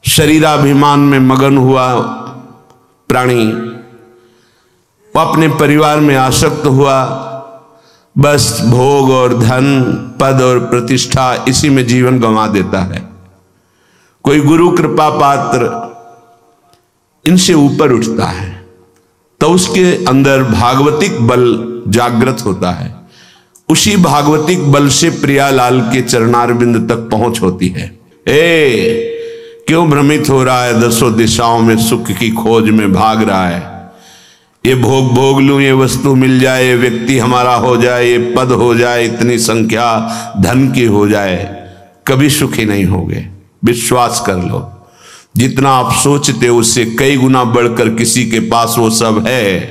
शरीराभिमान में मगन हुआ प्राणी, वो अपने परिवार में आसक्त हुआ, बस भोग और धन, पद और प्रतिष्ठा, इसी में जीवन गंवा देता है। कोई गुरु कृपा पात्र इनसे ऊपर उठता है तो उसके अंदर भागवतिक बल जागृत होता है। उसी भागवतिक बल से प्रियालाल के चरणारविंद तक पहुंच होती है। क्यों भ्रमित हो रहा है, दसों दिशाओं में सुख की खोज में भाग रहा है। ये भोग लूं, ये वस्तु मिल जाए, ये व्यक्ति हमारा हो जाए, ये पद हो जाए, इतनी संख्या धन की हो जाए, कभी सुखी नहीं होगे। विश्वास कर लो, जितना आप सोचते उससे कई गुना बढ़कर किसी के पास वो सब है,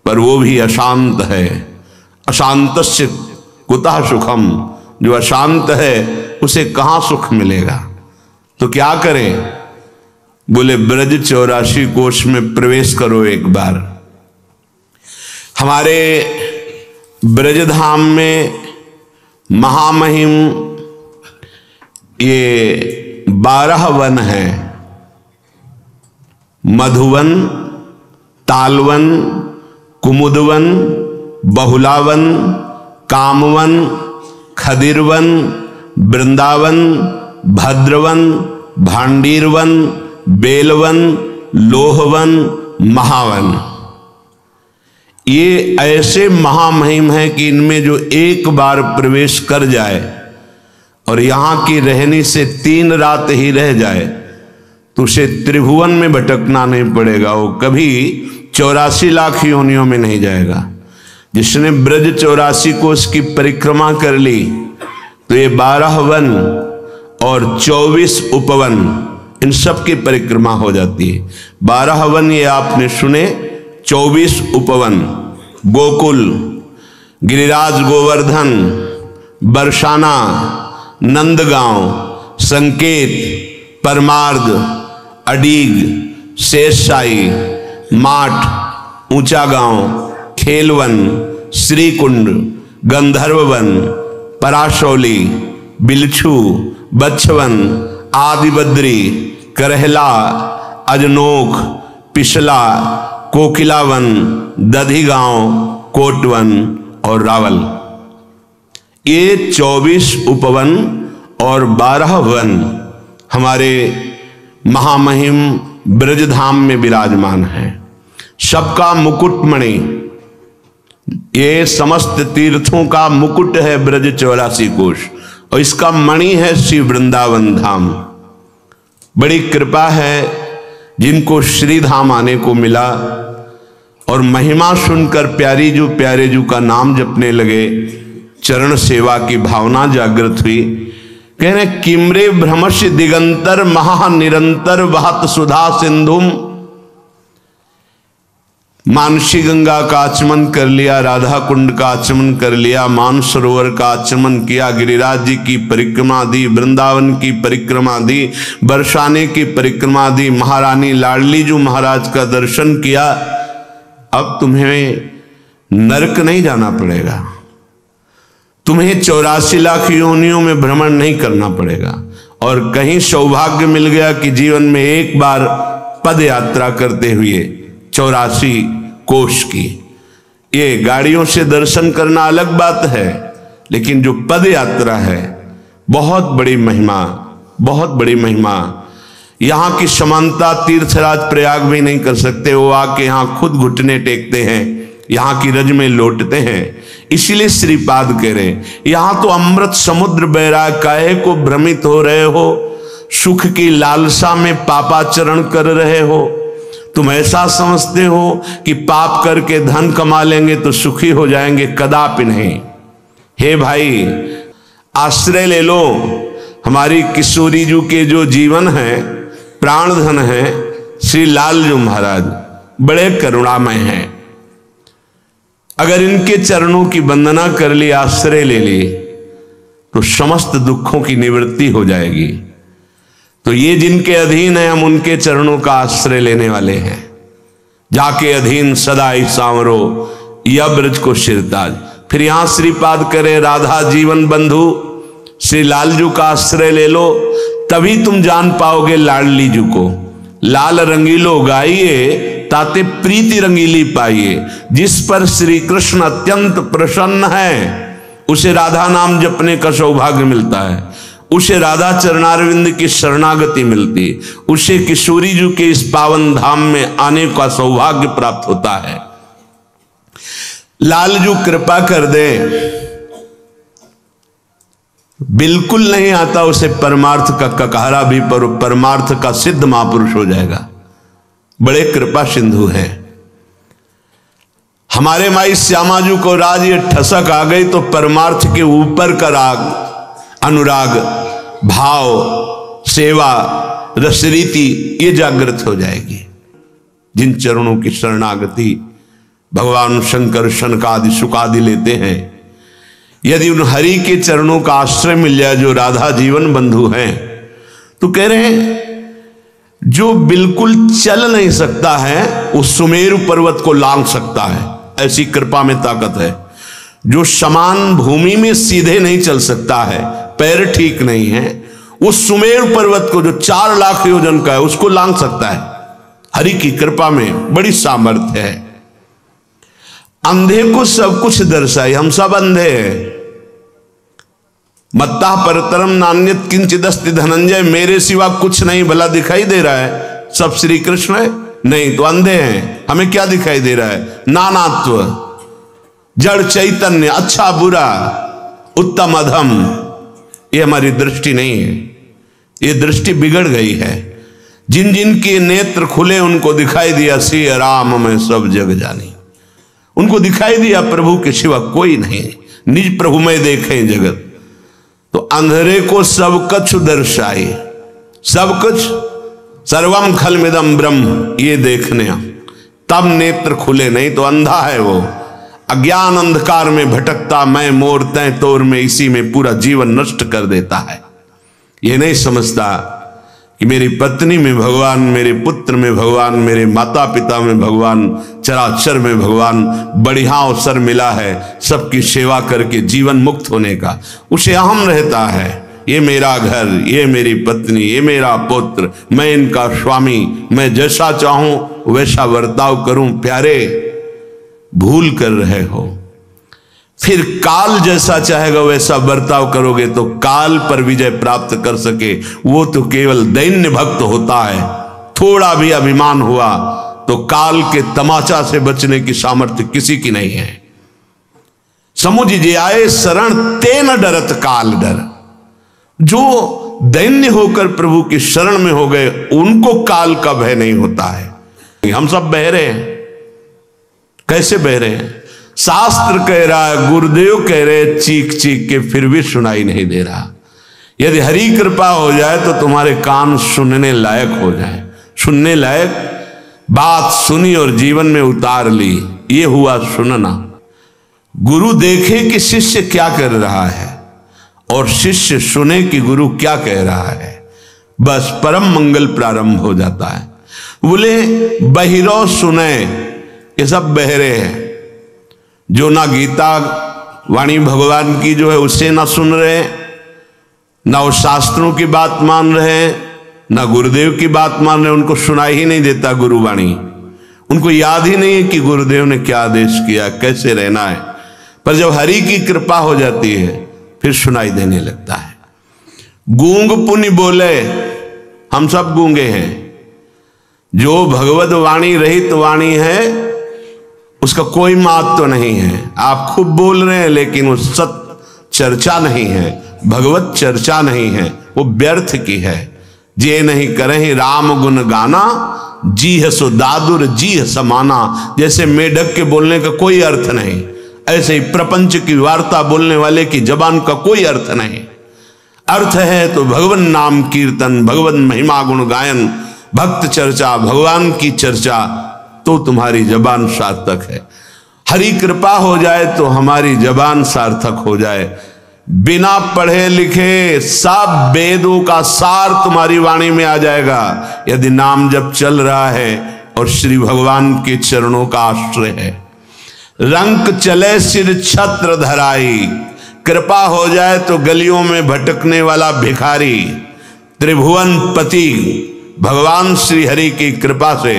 पर वो भी अशांत है। अशांतस्य कुतः सुखम, जो अशांत है उसे कहां सुख मिलेगा। तो क्या करें? बोले ब्रज 84 कोश में प्रवेश करो एक बार। हमारे ब्रजधाम में महामहिम ये 12 वन है। मधुवन, तालवन, कुमुदवन, बहुलावन, कामवन, खदिरवन, वृंदावन, भद्रवन, भांडीरवन, बेलवन, लोहवन, महावन, ये ऐसे महामहिम है कि इनमें जो एक बार प्रवेश कर जाए और यहां की रहनी से 3 रात ही रह जाए तो उसे त्रिभुवन में भटकना नहीं पड़ेगा। वो कभी 84 लाख योनियों में नहीं जाएगा। जिसने ब्रज 84 को उसकी परिक्रमा कर ली तो ये 12 वन और 24 उपवन, इन सब की परिक्रमा हो जाती है। 12 वन ये आपने सुने, 24 उपवन, गोकुल, गिरिराज गोवर्धन, बरसाना, नंदगांव, संकेत, परमार्द, अडीग, शेषशाही, माठ, ऊंचा गांव, खेलवन, श्रीकुंड, गंधर्ववन, पराशौली, बिलछू, बच्छवन, आदिबद्री, करहला, अजनोख, पिछला, कोकिलावन, दधिगांव, कोटवन और रावल, ये 24 उपवन और 12 वन हमारे महामहिम ब्रजधाम में विराजमान है। सबका मुकुटमणि, ये समस्त तीर्थों का मुकुट है ब्रज 84 कोश, और इसका मणि है श्री वृंदावन धाम। बड़ी कृपा है जिनको श्री धाम आने को मिला और महिमा सुनकर प्यारे जू का नाम जपने लगे, चरण सेवा की भावना जागृत हुई। कह रहे किमरे भ्रमश दिगंतर महा निरंतर वहत सुधा सिंधुम। मानसी गंगा का आचमन कर लिया, राधा कुंड का आचमन कर लिया, मानसरोवर का आचमन किया, गिरिराज जी की परिक्रमा दी, वृंदावन की परिक्रमा दी, बरसाने की परिक्रमा दी, महारानी लाडली जी महाराज का दर्शन किया। अब तुम्हें नरक नहीं जाना पड़ेगा, तुम्हें 84 लाख योनियों में भ्रमण नहीं करना पड़ेगा। और कहीं सौभाग्य मिल गया कि जीवन में एक बार पद यात्रा करते हुए 84 कोश की, ये गाड़ियों से दर्शन करना अलग बात है, लेकिन जो पद यात्रा है बहुत बड़ी महिमा, बहुत बड़ी महिमा। यहाँ की समानता तीर्थराज प्रयाग भी नहीं कर सकते। वो आके यहाँ खुद घुटने टेकते हैं, यहाँ की रज में लौटते हैं। इसलिए श्रीपाद कह रहे यहाँ तो अमृत समुद्र बह रहा है, काहे को भ्रमित हो रहे हो, सुख की लालसा में पापाचरण कर रहे हो। तुम ऐसा समझते हो कि पाप करके धन कमा लेंगे तो सुखी हो जाएंगे, कदापि नहीं। हे भाई, आश्रय ले लो। हमारी किशोरी जी के जो जीवन है, प्राण धन है, श्री लालजू महाराज बड़े करुणामय हैं। अगर इनके चरणों की वंदना कर ली, आश्रय ले ली, तो समस्त दुखों की निवृत्ति हो जाएगी। तो ये जिनके अधीन है, हम उनके चरणों का आश्रय लेने वाले हैं। जाके अधीन सदा ही सांवरो या ब्रज को शिरताज। फिर यहां श्रीपाद करे राधा जीवन बंधु, श्री लालजू का आश्रय ले लो, तभी तुम जान पाओगे लाडली जू को। लाल रंगीलो गाइए ताते प्रीति रंगीली पाइए। जिस पर श्री कृष्ण अत्यंत प्रसन्न है उसे राधा नाम जपने का सौभाग्य मिलता है, उसे राधा चरणारविंद की शरणागति मिलती, उसे किशोरी जी के इस पावन धाम में आने का सौभाग्य प्राप्त होता है। लालजू कृपा कर दे, बिल्कुल नहीं आता उसे परमार्थ का ककहरा भी, पर परमार्थ का सिद्ध महापुरुष हो जाएगा। बड़े कृपा सिंधु हैं हमारे माई श्यामाजू को। राज ये ठसक आ गई तो परमार्थ के ऊपर का राग, अनुराग, भाव, सेवा, रसरीति ये जागृत हो जाएगी। जिन चरणों की शरणागति भगवान शंकर शनकादि सुकादि लेते हैं, यदि उन हरि के चरणों का आश्रय मिल जाए जो राधा जीवन बंधु हैं, तो कह रहे हैं जो बिल्कुल चल नहीं सकता है उस सुमेरु पर्वत को लांघ सकता है, ऐसी कृपा में ताकत है। जो समान भूमि में सीधे नहीं चल सकता है, पैर ठीक नहीं है, उस सुमेरु पर्वत को जो 4 लाख योजन का है उसको लांघ सकता है। हरि की कृपा में बड़ी सामर्थ्य है। अंधे को सब कुछ दर्शाई, हम सब अंधे हैं। मत्ता परतरम नान्यत किंचिदस्ति धनंजय, मेरे सिवा कुछ नहीं भला दिखाई दे रहा है, सब श्री कृष्ण है। नहीं तो अंधे हैं, हमें क्या दिखाई दे रहा है? नानात्व, जड़ चैतन्य, अच्छा बुरा, उत्तम अधम, ये हमारी दृष्टि नहीं है, ये दृष्टि बिगड़ गई है। जिन जिन के नेत्र खुले उनको दिखाई दिया श्री राम में सब जग जानी, उनको दिखाई दिया प्रभु के सिवा कोई नहीं, निज प्रभु में देखें जगत। तो अंधेरे को सब कुछ दर्शाए, सब कुछ, सर्वम खलमिदम ब्रह्म, ये देखने तब नेत्र खुले, नहीं तो अंधा है वो। अज्ञान अंधकार में भटकता मैं मोर तय तोर में, इसी में पूरा जीवन नष्ट कर देता है। ये नहीं समझता कि मेरी पत्नी में भगवान, मेरे पुत्र में भगवान, मेरे माता पिता में भगवान, चराचर में भगवान, बढ़िया अवसर मिला है सबकी सेवा करके जीवन मुक्त होने का। उसे अहम रहता है, ये मेरा घर, ये मेरी पत्नी, ये मेरा पुत्र, मैं इनका स्वामी, मैं जैसा चाहूं वैसा बर्ताव करूं। प्यारे, भूल कर रहे हो। फिर काल जैसा चाहेगा वैसा बर्ताव करोगे तो काल पर विजय प्राप्त कर सके, वो तो केवल दैन्य भक्त होता है। थोड़ा भी अभिमान हुआ तो काल के तमाचा से बचने की सामर्थ्य किसी की नहीं है। समुझिए आए शरण ते न डरत काल डर। जो दैन्य होकर प्रभु की शरण में हो गए उनको काल का भय नहीं होता है। हम सब बहरे हैं। कैसे बहरे हैं? शास्त्र कह रहा है, गुरुदेव कह रहे, चीख चीख के फिर भी सुनाई नहीं दे रहा। यदि हरि कृपा हो जाए तो तुम्हारे कान सुनने लायक हो जाए, सुनने लायक बात सुनी और जीवन में उतार ली, ये हुआ सुनना। गुरु देखे कि शिष्य क्या कर रहा है और शिष्य सुने कि गुरु क्या कह रहा है, बस परम मंगल प्रारंभ हो जाता है। बोले बहिरो सुने, ये सब बहरे हैं जो ना गीता वाणी भगवान की जो है उससे ना सुन रहे, ना उस शास्त्रों की बात मान रहे, ना गुरुदेव की बात मान रहे। उनको सुनाई ही नहीं देता गुरुवाणी, उनको याद ही नहीं है कि गुरुदेव ने क्या आदेश किया, कैसे रहना है। पर जब हरि की कृपा हो जाती है फिर सुनाई देने लगता है। गूंग पुनि बोले, हम सब गूंगे हैं। जो भगवत वाणी रहित वाणी है उसका कोई महत्व नहीं है। आप खूब बोल रहे हैं लेकिन वो सत चर्चा नहीं है, भगवत चर्चा नहीं है, वो व्यर्थ की है। जे नहीं करें राम गुण गाना, जी है सो दादुर जी है समाना। जैसे मेढक के बोलने का कोई अर्थ नहीं, ऐसे ही प्रपंच की वार्ता बोलने वाले की जबान का कोई अर्थ नहीं। अर्थ है तो भगवान नाम कीर्तन, भगवान महिमा गुण गायन, भक्त चर्चा, भगवान की चर्चा, तो तुम्हारी जबान सार्थक है। हरि कृपा हो जाए तो हमारी जबान सार्थक हो जाए। बिना पढ़े लिखे सब वेदों का सार तुम्हारी वाणी में आ जाएगा यदि नाम जब चल रहा है और श्री भगवान के चरणों का आश्रय है। रंक चले सिर छत्र धराई, कृपा हो जाए तो गलियों में भटकने वाला भिखारी त्रिभुवन पति भगवान श्री हरि की कृपा से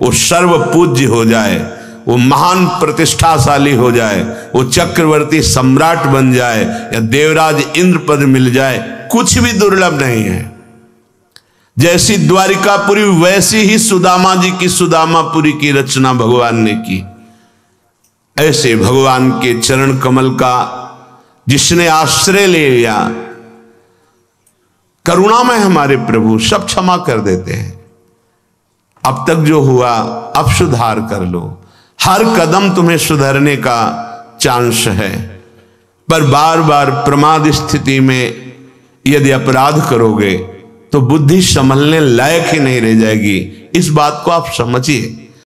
वो सर्व पूज्य हो जाए, वो महान प्रतिष्ठाशाली हो जाए, वो चक्रवर्ती सम्राट बन जाए या देवराज इंद्र पद मिल जाए, कुछ भी दुर्लभ नहीं है। जैसी द्वारिकापुरी वैसी ही सुदामा जी की सुदामापुरी की रचना भगवान ने की। ऐसे भगवान के चरण कमल का जिसने आश्रय ले लिया, करुणामय हमारे प्रभु सब क्षमा कर देते हैं। अब तक जो हुआ अब सुधार कर लो, हर कदम तुम्हें सुधरने का चांस है। पर बार बार प्रमाद स्थिति में यदि अपराध करोगे तो बुद्धि संभलने लायक ही नहीं रह जाएगी। इस बात को आप समझिए।